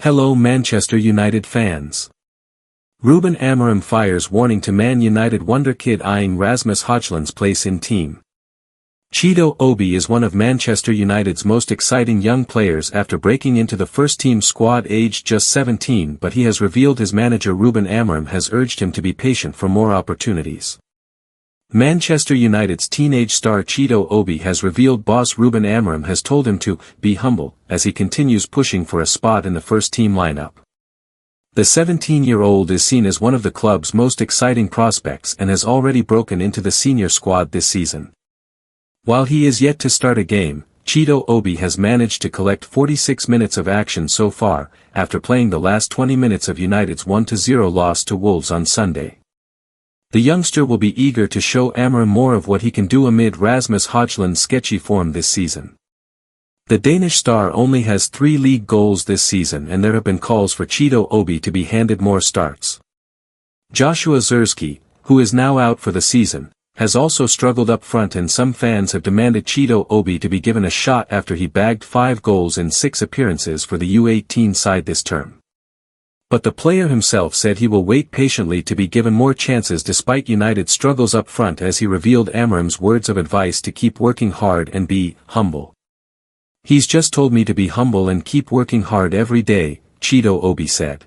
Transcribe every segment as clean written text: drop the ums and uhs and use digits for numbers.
Hello Manchester United fans. Ruben Amorim fires warning to Man United wonderkid eyeing Rasmus Hojlund's place in team. Chido Obi is one of Manchester United's most exciting young players after breaking into the first-team squad aged just 17, but he has revealed his manager Ruben Amorim has urged him to be patient for more opportunities. Manchester United's teenage star Chido Obi has revealed boss Ruben Amorim has told him to be humble as he continues pushing for a spot in the first-team lineup. The 17-year-old is seen as one of the club's most exciting prospects and has already broken into the senior squad this season. While he is yet to start a game, Chido Obi has managed to collect 46 minutes of action so far, after playing the last 20 minutes of United's 1-0 loss to Wolves on Sunday. The youngster will be eager to show Amorim more of what he can do amid Rasmus Hojlund's sketchy form this season. The Danish star only has 3 league goals this season, and there have been calls for Chido Obi to be handed more starts. Joshua Zirkzee, who is now out for the season, has also struggled up front, and some fans have demanded Chido Obi to be given a shot after he bagged 5 goals in 6 appearances for the U18 side this term. But the player himself said he will wait patiently to be given more chances despite United's struggles up front, as he revealed Amorim's words of advice to keep working hard and be humble. "He's just told me to be humble and keep working hard every day," Chido Obi said.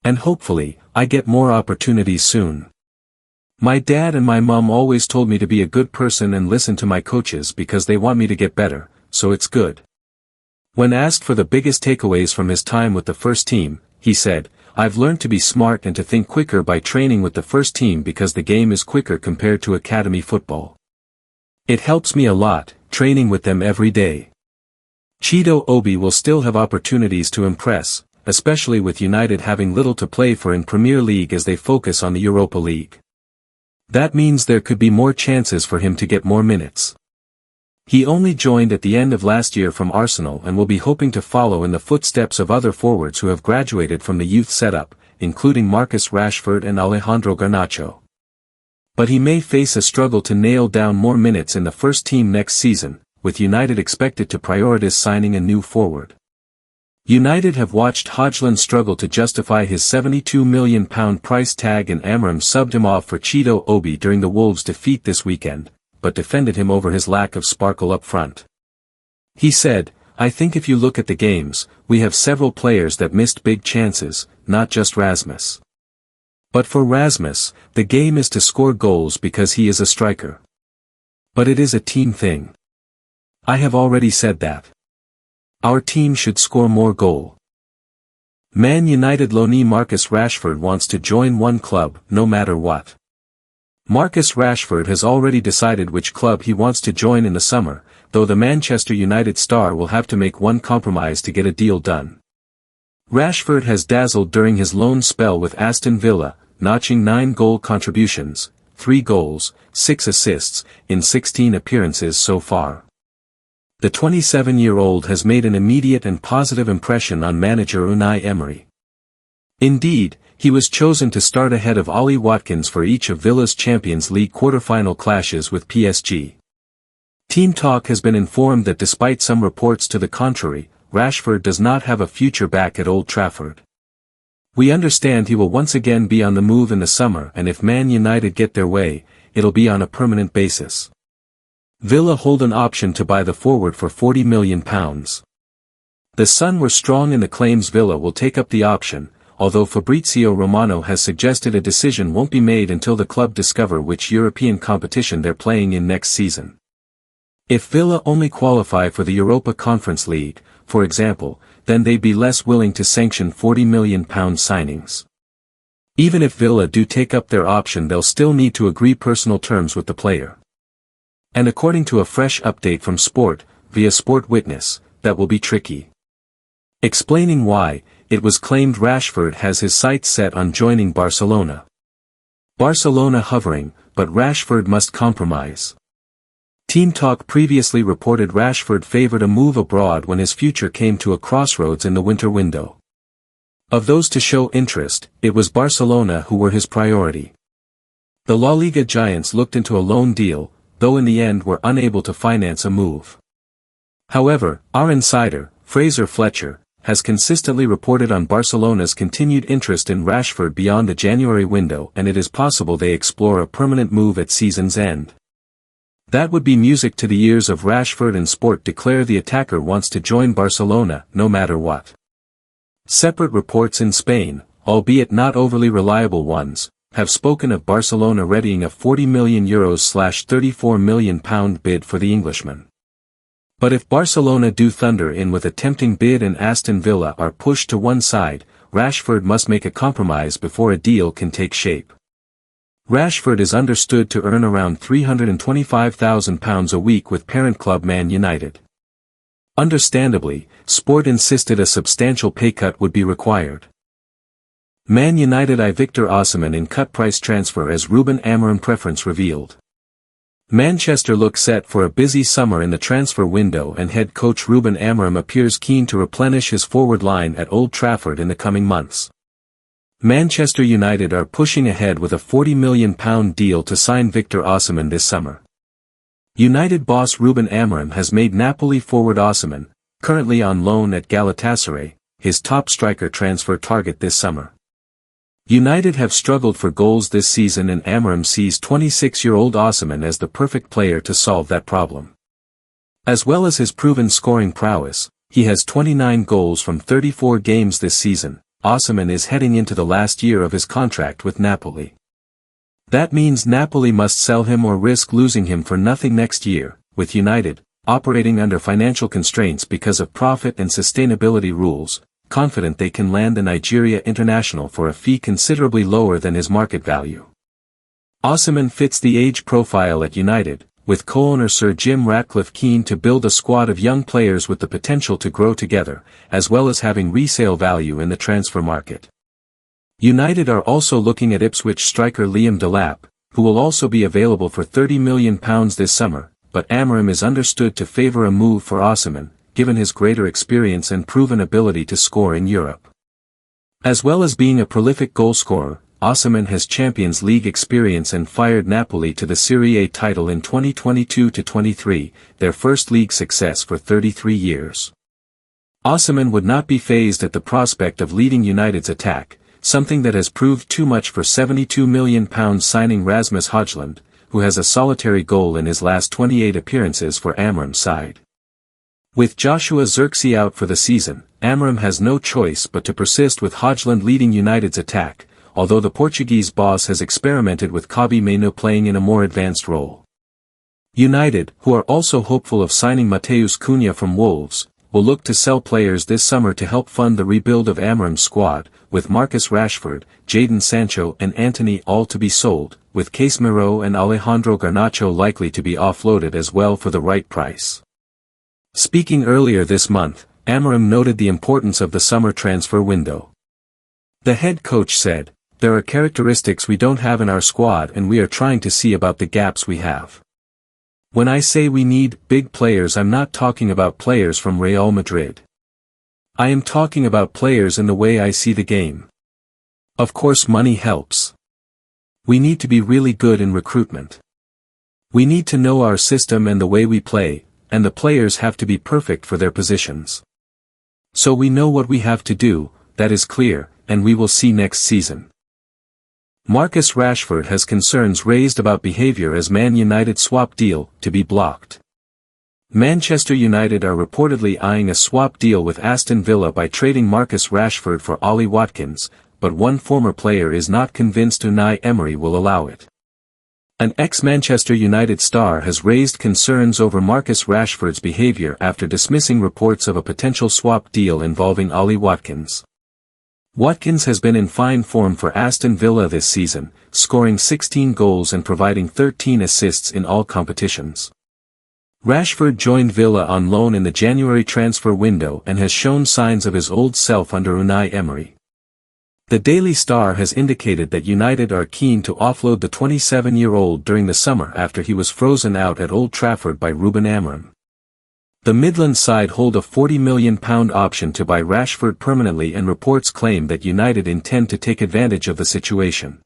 "And hopefully, I get more opportunities soon. My dad and my mum always told me to be a good person and listen to my coaches because they want me to get better, so it's good." When asked for the biggest takeaways from his time with the first team, he said, "I've learned to be smart and to think quicker by training with the first team because the game is quicker compared to academy football. It helps me a lot, training with them every day." Chido Obi will still have opportunities to impress, especially with United having little to play for in Premier League as they focus on the Europa League. That means there could be more chances for him to get more minutes. He only joined at the end of last year from Arsenal and will be hoping to follow in the footsteps of other forwards who have graduated from the youth setup, including Marcus Rashford and Alejandro Garnacho. But he may face a struggle to nail down more minutes in the first team next season, with United expected to prioritize signing a new forward. United have watched Hojlund struggle to justify his £72 million price tag, and Amorim subbed him off for Chido Obi during the Wolves' defeat this weekend, but defended him over his lack of sparkle up front. He said, "I think if you look at the games, we have several players that missed big chances, not just Rasmus. But for Rasmus, the game is to score goals because he is a striker. But it is a team thing. I have already said that. Our team should score more goal." Man United loanee Marcus Rashford wants to join one club, no matter what. Marcus Rashford has already decided which club he wants to join in the summer, though the Manchester United star will have to make one compromise to get a deal done. Rashford has dazzled during his loan spell with Aston Villa, notching 9 goal contributions, 3 goals, 6 assists, in 16 appearances so far. The 27-year-old has made an immediate and positive impression on manager Unai Emery. Indeed, he was chosen to start ahead of Ollie Watkins for each of Villa's Champions League quarter-final clashes with PSG. Team Talk has been informed that despite some reports to the contrary, Rashford does not have a future back at Old Trafford. "We understand he will once again be on the move in the summer, and if Man United get their way, it'll be on a permanent basis. Villa hold an option to buy the forward for £40 million. The Sun were strong in the claims Villa will take up the option, although Fabrizio Romano has suggested a decision won't be made until the club discover which European competition they're playing in next season. If Villa only qualify for the Europa Conference League, for example, then they'd be less willing to sanction £40 million signings. Even if Villa do take up their option, they'll still need to agree personal terms with the player. And according to a fresh update from Sport, via Sport Witness, that will be tricky. Explaining why, it was claimed Rashford has his sights set on joining Barcelona. Barcelona hovering, but Rashford must compromise. Team Talk previously reported Rashford favored a move abroad when his future came to a crossroads in the winter window. Of those to show interest, it was Barcelona who were his priority. The La Liga giants looked into a loan deal, though in the end were unable to finance a move. However, our insider, Fraser Fletcher, has consistently reported on Barcelona's continued interest in Rashford beyond the January window, and it is possible they explore a permanent move at season's end. That would be music to the ears of Rashford, and Sport declare the attacker wants to join Barcelona, no matter what. Separate reports in Spain, albeit not overly reliable ones, have spoken of Barcelona readying a €40 million /£34 million bid for the Englishman. But if Barcelona do thunder in with a tempting bid and Aston Villa are pushed to one side, Rashford must make a compromise before a deal can take shape. Rashford is understood to earn around £325,000 a week with parent club Man United. Understandably, Sport insisted a substantial pay cut would be required. Man United Victor Osimhen in cut-price transfer as Ruben Amorim preference revealed. Manchester look set for a busy summer in the transfer window, and head coach Ruben Amorim appears keen to replenish his forward line at Old Trafford in the coming months. Manchester United are pushing ahead with a £40 million deal to sign Victor Osimhen this summer. United boss Ruben Amorim has made Napoli forward Osimhen, currently on loan at Galatasaray, his top striker transfer target this summer. United have struggled for goals this season, and Amorim sees 26-year-old Osimhen as the perfect player to solve that problem. As well as his proven scoring prowess, he has 29 goals from 34 games this season. Osimhen is heading into the last year of his contract with Napoli. That means Napoli must sell him or risk losing him for nothing next year, with United, operating under financial constraints because of profit and sustainability rules, confident they can land the Nigeria international for a fee considerably lower than his market value. Osimhen fits the age profile at United, with co-owner Sir Jim Ratcliffe keen to build a squad of young players with the potential to grow together, as well as having resale value in the transfer market. United are also looking at Ipswich striker Liam Delap, who will also be available for £30 million this summer, but Amorim is understood to favour a move for Osimhen, given his greater experience and proven ability to score in Europe. As well as being a prolific goalscorer, Osimhen has Champions League experience and fired Napoli to the Serie A title in 2022-23, their first league success for 33 years. Osimhen would not be fazed at the prospect of leading United's attack, something that has proved too much for £72 million signing Rasmus Hojlund, who has a solitary goal in his last 28 appearances for Amorim's side. With Joshua Zirkzee out for the season, Amorim has no choice but to persist with Hojlund leading United's attack, although the Portuguese boss has experimented with Kobbie Mainoo playing in a more advanced role. United, who are also hopeful of signing Matheus Cunha from Wolves, will look to sell players this summer to help fund the rebuild of Amorim's squad, with Marcus Rashford, Jadon Sancho and Antony all to be sold, with Casemiro and Alejandro Garnacho likely to be offloaded as well for the right price. Speaking earlier this month, Amorim noted the importance of the summer transfer window. The head coach said, "There are characteristics we don't have in our squad, and we are trying to see about the gaps we have. When I say we need big players, I'm not talking about players from Real Madrid. I am talking about players in the way I see the game. Of course money helps. We need to be really good in recruitment. We need to know our system and the way we play, and the players have to be perfect for their positions. So we know what we have to do, that is clear, and we will see next season." Marcus Rashford has concerns raised about behavior as Man United swap deal to be blocked. Manchester United are reportedly eyeing a swap deal with Aston Villa by trading Marcus Rashford for Ollie Watkins, but one former player is not convinced Unai Emery will allow it. An ex-Manchester United star has raised concerns over Marcus Rashford's behavior after dismissing reports of a potential swap deal involving Ollie Watkins. Watkins has been in fine form for Aston Villa this season, scoring 16 goals and providing 13 assists in all competitions. Rashford joined Villa on loan in the January transfer window and has shown signs of his old self under Unai Emery. The Daily Star has indicated that United are keen to offload the 27-year-old during the summer after he was frozen out at Old Trafford by Ruben Amorim. The Midland side hold a £40 million option to buy Rashford permanently, and reports claim that United intend to take advantage of the situation.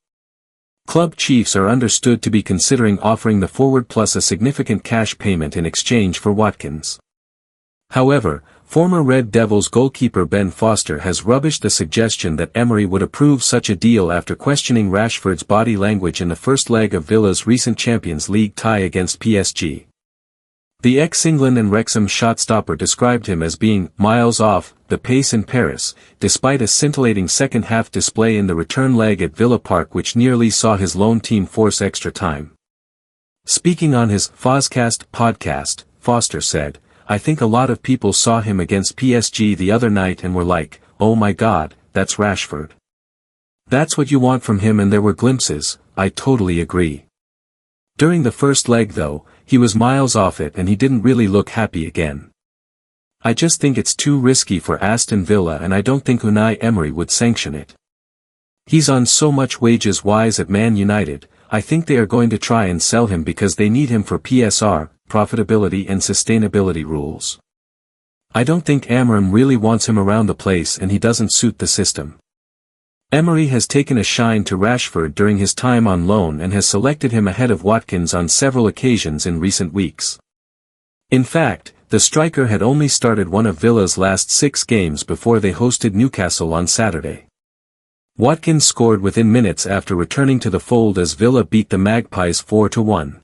Club chiefs are understood to be considering offering the forward plus a significant cash payment in exchange for Watkins. However, Former Red Devils goalkeeper Ben Foster has rubbished the suggestion that Emery would approve such a deal after questioning Rashford's body language in the first leg of Villa's recent Champions League tie against PSG. The ex-England and Wrexham shot-stopper described him as being miles off the pace in Paris, despite a scintillating second-half display in the return leg at Villa Park which nearly saw his lone team force extra time. Speaking on his Fozcast podcast, Foster said, "I think a lot of people saw him against PSG the other night and were like, oh my god, that's Rashford. That's what you want from him, and there were glimpses, I totally agree. During the first leg though, he was miles off it and he didn't really look happy again. I just think it's too risky for Aston Villa and I don't think Unai Emery would sanction it. He's on so much wages-wise at Man United, I think they are going to try and sell him because they need him for PSR, profitability and sustainability rules. I don't think Amorim really wants him around the place and he doesn't suit the system. Emery has taken a shine to Rashford during his time on loan and has selected him ahead of Watkins on several occasions in recent weeks. In fact, the striker had only started one of Villa's last 6 games before they hosted Newcastle on Saturday. Watkins scored within minutes after returning to the fold as Villa beat the Magpies 4-1.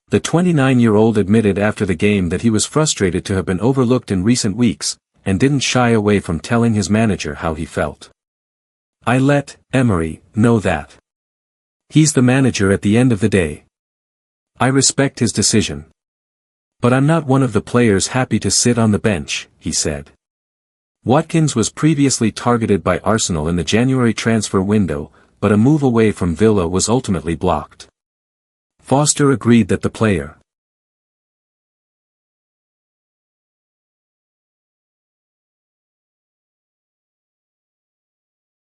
The 29-year-old admitted after the game that he was frustrated to have been overlooked in recent weeks, and didn't shy away from telling his manager how he felt. I let Emery know that. He's the manager at the end of the day. I respect his decision. But I'm not one of the players happy to sit on the bench, he said. Watkins was previously targeted by Arsenal in the January transfer window, but a move away from Villa was ultimately blocked. Foster agreed that the player